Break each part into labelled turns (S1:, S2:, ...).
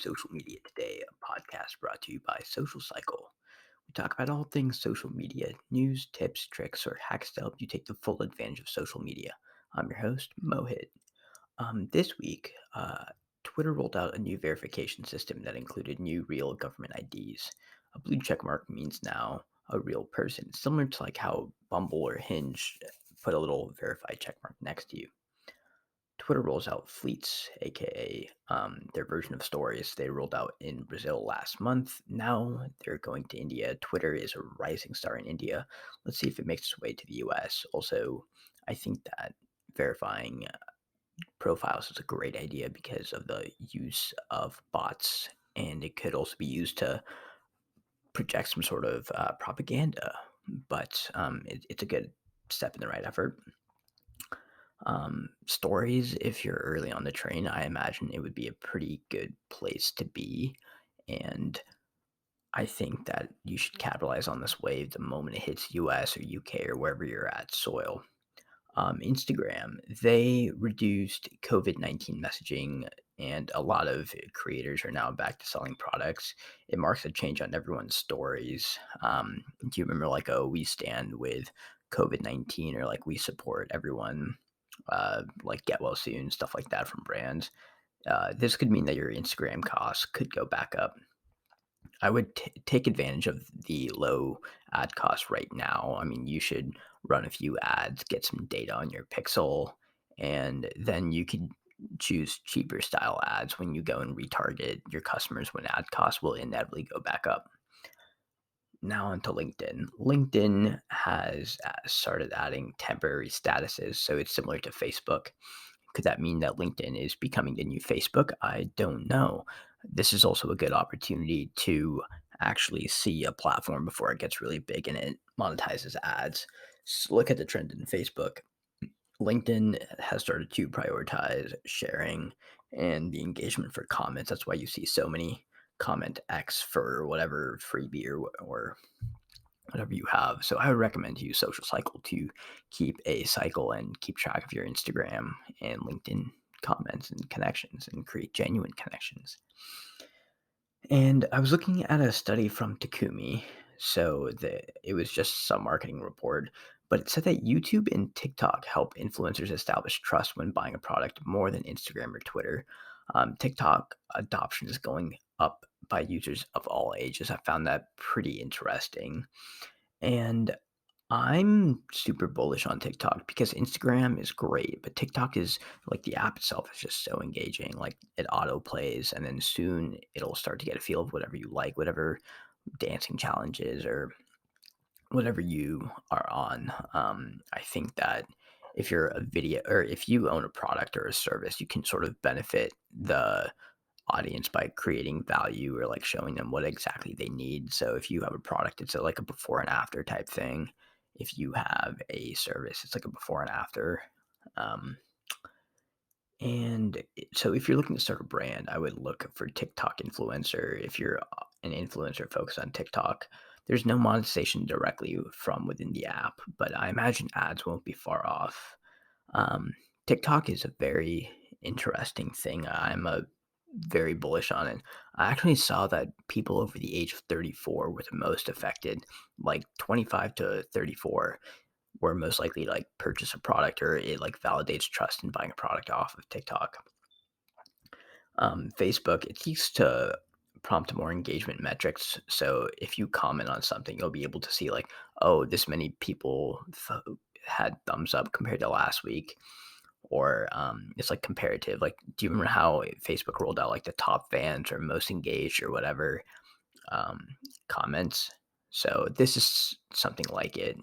S1: Social Media Today, a podcast brought to you by Social Cycle. We talk about all things social media, news, tips, tricks, or hacks to help you take the full advantage of social media. I'm your host, Mohit. This week, Twitter rolled out a new verification system that included new real government IDs. A blue check mark means now a real person, similar to like how Bumble or Hinge put a little verified check mark next to you. Twitter rolls out fleets, aka their version of stories. They rolled out in Brazil last month. Now they're going to India. Twitter is a rising star in India. Let's see if it makes its way to the US. Also, I think that verifying profiles is a great idea because of the use of bots, and it could also be used to project some sort of propaganda. But it's a good step in the right effort. Stories, if you're early on the train, I imagine it would be a pretty good place to be. And I think that you should capitalize on this wave the moment it hits US or UK or wherever you're at soil. Instagram, they reduced COVID-19 messaging, and a lot of creators are now back to selling products. It marks a change on everyone's stories. Do you remember, like, oh, we stand with COVID-19, or like we support everyone, like get well soon, stuff like that from brands? This could mean that your Instagram costs could go back up. I would take advantage of the low ad cost right now. I mean, you should run a few ads, get some data on your pixel, and then you could choose cheaper style ads when you go and retarget your customers when ad costs will inevitably go back up. Now onto LinkedIn. LinkedIn has started adding temporary statuses, so it's similar to Facebook. Could that mean that LinkedIn is becoming the new Facebook? I don't know. This is also a good opportunity to actually see a platform before it gets really big and it monetizes ads. Look at the trend in Facebook. LinkedIn has started to prioritize sharing and the engagement for comments. That's why you see so many comment X for whatever freebie or whatever you have. So I would recommend to use Social Cycle to keep a cycle and keep track of your Instagram and LinkedIn comments and connections and create genuine connections. And I was looking at a study from Takumi. It was just some marketing report, but it said that YouTube and TikTok help influencers establish trust when buying a product more than Instagram or Twitter. TikTok adoption is going up by users of all ages. I found that pretty interesting. And I'm super bullish on TikTok because Instagram is great, but TikTok is like the app itself is just so engaging. Like it auto plays, and then soon it'll start to get a feel of whatever you like, whatever dancing challenges or whatever you are on. I think that if you're a video or if you own a product or a service, you can sort of benefit the audience by creating value or like showing them what exactly they need. So if you have a product, it's like a before and after type thing. If you have a service, it's like a before and after. Um, so if you're looking to start a brand, I would look for TikTok influencer. If you're an influencer focused on TikTok, there's no monetization directly from within the app, but I imagine ads won't be far off. Um, TikTok is a very interesting thing. I'm a very bullish on it. I actually saw that people over the age of 34 were the most affected, like 25 to 34 were most likely to like purchase a product, or it like validates trust in buying a product off of TikTok. Facebook, it seeks to prompt more engagement metrics. So if you comment on something, you'll be able to see like, oh, this many people had thumbs up compared to last week, or it's like comparative. Like, do you remember how Facebook rolled out like the top fans or most engaged or whatever um, comments? So this is something like it.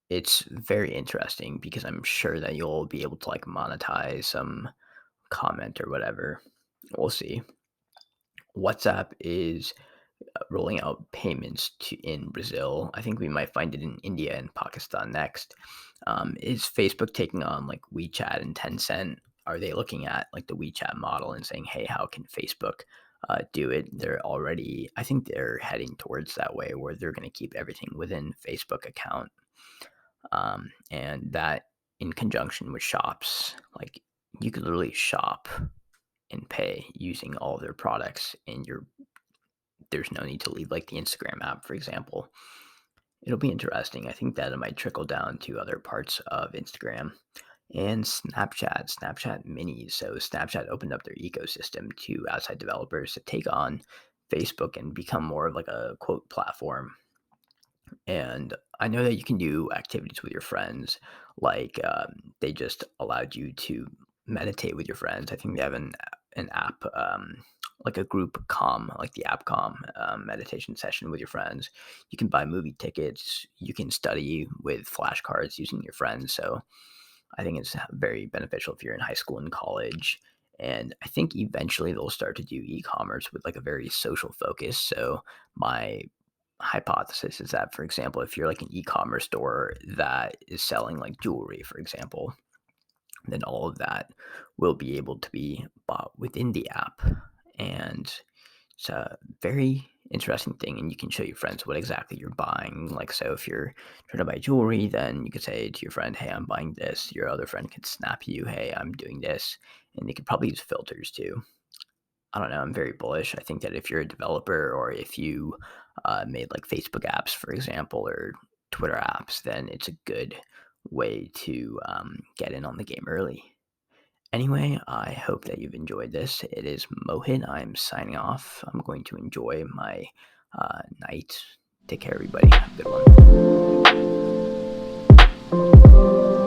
S1: It's very interesting because I'm sure that you'll be able to like monetize some comment or whatever. We'll see. WhatsApp is rolling out payments to in Brazil. I think we might find it in India and Pakistan next. Is Facebook taking on like WeChat and Tencent? Are they looking at like the WeChat model and saying, "Hey, how can Facebook do it?" They're already, I think they're heading towards that way where they're going to keep everything within Facebook account, and that in conjunction with shops, like you could literally shop and pay using all of their products, and there's no need to leave like the Instagram app, for example. It'll be interesting. I think that it might trickle down to other parts of Instagram and Snapchat minis. So Snapchat opened up their ecosystem to outside developers to take on Facebook and become more of like a quote platform. And I know that you can do activities with your friends, like they just allowed you to meditate with your friends. I think they have an app, like a group calm, like the app calm meditation session with your friends. You can buy movie tickets. You can study with flashcards using your friends. So I think it's very beneficial if you're in high school and college. And I think eventually they'll start to do e-commerce with like a very social focus. So my hypothesis is that, for example, if you're like an e-commerce store that is selling like jewelry, for example, then all of that will be able to be bought within the app. And it's a very interesting thing, and you can show your friends what exactly you're buying. Like, so if you're trying to buy jewelry, then you could say to your friend, "Hey, I'm buying this." Your other friend could snap you, "Hey, I'm doing this," and they could probably use filters too. I don't know. I'm very bullish. I think that if you're a developer or if you made like Facebook apps, for example, or Twitter apps, then it's a good way to get in on the game early. Anyway, I hope that you've enjoyed this. It is Mohit. I'm signing off. I'm going to enjoy my night. Take care, everybody. Have a good one.